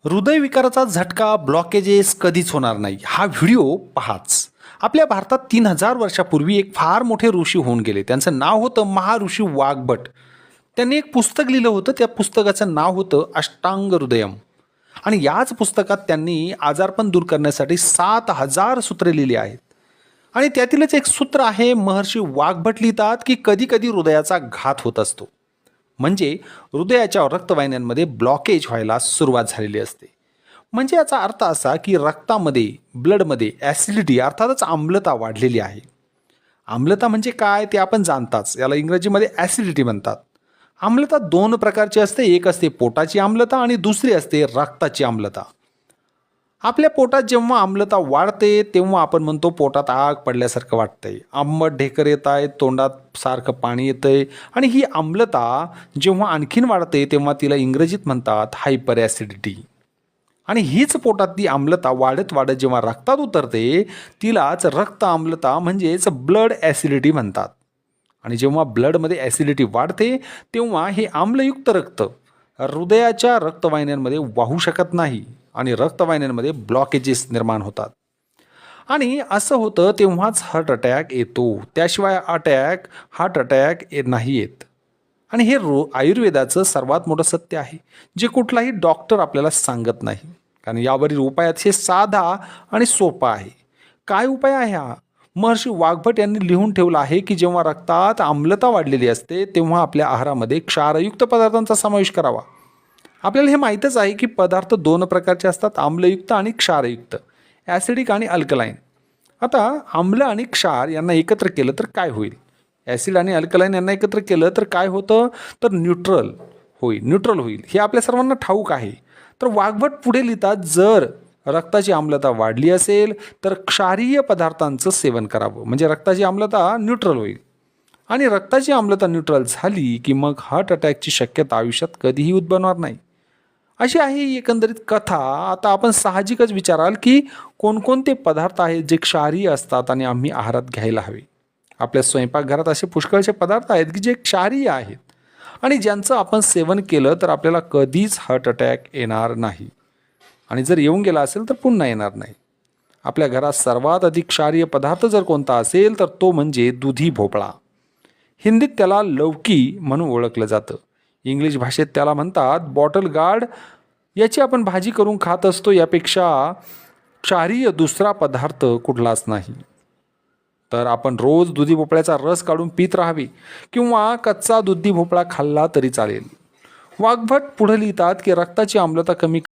हृदयविकाराचा झटका, ब्लॉकेजेस कधीच होणार नाही. हा व्हिडिओ पहाच. आपल्या भारतात 3000 वर्षापूर्वी एक फार मोठे ऋषी होऊन गेले. त्यांचं नाव होतं महर्षी वाग्भट. त्यांनी एक पुस्तक लिहिलं होतं. त्या पुस्तकाचं नाव होतं अष्टांग हृदयम. आणि याच पुस्तकात त्यांनी आजारपण दूर करण्यासाठी 7000 सूत्रे लिहिली आहेत. आणि त्यातीलच एक सूत्र आहे, महर्षी वाग्भट लिहितात की कधी कधी हृदयाचा घात होत असतो. म्हणजे हृदयाच्या रक्तवाहिन्यांमध्ये ब्लॉकेज व्हायला सुरुवात झालेली असते. म्हणजे याचा अर्थ असा की रक्तामध्ये, ब्लडमध्ये ॲसिडिटी अर्थातच आम्लता वाढलेली आहे. आम्लता म्हणजे काय ते आपण जाणताच. याला इंग्रजीमध्ये ॲसिडिटी म्हणतात. आम्लता दोन प्रकारची असते. एक असते पोटाची आम्लता आणि दुसरी असते रक्ताची आम्लता. आपल्या पोटात जेव्हा आम्लता वाढते तेव्हा आपण म्हणतो पोटात आग पडल्यासारखं वाटतंय, आंबट ढेकर येत आहेत, तोंडात सारखं पाणी येतंय. आणि ही आम्लता जेव्हा आणखीन वाढते तेव्हा तिला इंग्रजीत म्हणतात हायपर ॲसिडिटी. आणि हीच पोटातली आम्लता वाढत वाढत जेव्हा रक्तात उतरते तिलाच रक्त आम्लता म्हणजेच ब्लड ॲसिडिटी म्हणतात. आणि जेव्हा ब्लडमध्ये ॲसिडिटी वाढते तेव्हा हे आम्लयुक्त रक्त हृदयाच्या रक्तवाहिन्यांमध्ये वाहू शकत नाही आणि रक्तवाहिन्यांमध्ये ब्लॉकेजेस निर्माण होतात. आणि असं होतं तेव्हाच हार्ट अटॅक येतो. त्याशिवाय हार्ट अटॅक नाही येत. आणि हे आयुर्वेदाचं सर्वात मोठं सत्य आहे, जे कुठलाही डॉक्टर आपल्याला सांगत नाही. कारण यावरील उपाय अतिशय साधा आणि सोपा आहे. काय उपाय आहे हा? महर्षी वाग्भट यांनी लिहून ठेवलं आहे की जेव्हा रक्तात आम्लता वाढलेली असते तेव्हा आपल्या आहारामध्ये क्षारयुक्त पदार्थांचा समावेश करावा. आपल्याला हे माहीतच आहे की पदार्थ दोन प्रकारचे असतात, आम्लयुक्त आणि क्षारयुक्त, ॲसिडिक आणि अल्कलाईन. आता आम्ल आणि क्षार यांना एकत्र केलं तर काय होईल? ॲसिड आणि अल्कलाईन यांना एकत्र केलं तर काय होतं? तर न्यूट्रल होईल. हे आपल्या सर्वांना ठाऊक आहे. तर वाग्भट पुढे लिहितात, जर रक्ताची आम्लता वाढली असेल तर क्षारीय पदार्थांचं सेवन करावं, म्हणजे रक्ताची आम्लता न्यूट्रल होईल. आणि रक्ताची आम्लता न्यूट्रल झाली की मग हार्ट अटॅकची शक्यता आयुष्यात कधीही उद्भवणार नाही. अशी आहे ही एकंदरीत कथा. आता आपण साहजिकच विचाराल की कोणकोणते पदार्थ आहेत जे क्षारीय असतात आणि आम्ही आहारात घ्यायला हवे. आपल्या स्वयंपाकघरात असे पुष्कळसे पदार्थ आहेत की जे क्षारीय आहेत आणि ज्यांचं आपण सेवन केलं तर आपल्याला कधीच हार्ट अटॅक येणार नाही. आणि जर येऊन गेला असेल तर पुन्हा येणार नाही. आपल्या घरात सर्वात अधिक क्षारीय पदार्थ जर कोणता असेल तर तो म्हणजे दुधी भोपळा. हिंदीत त्याला लौकी म्हणून ओळखलं जातं. इंग्लिश भाषेत त्याला म्हणतात बॉटल गार्ड. याची आपण भाजी करून खात असतो. यापेक्षा क्षारीय दुसरा पदार्थ कुठलाच नाही. तर आपण रोज दुधी भोपळ्याचा रस काढून पीत राहावे किंवा कच्चा दुधी भोपळा खाल्ला तरी चालेल. वाग्भट पुढे लिहितात की रक्ताची आम्लता कमी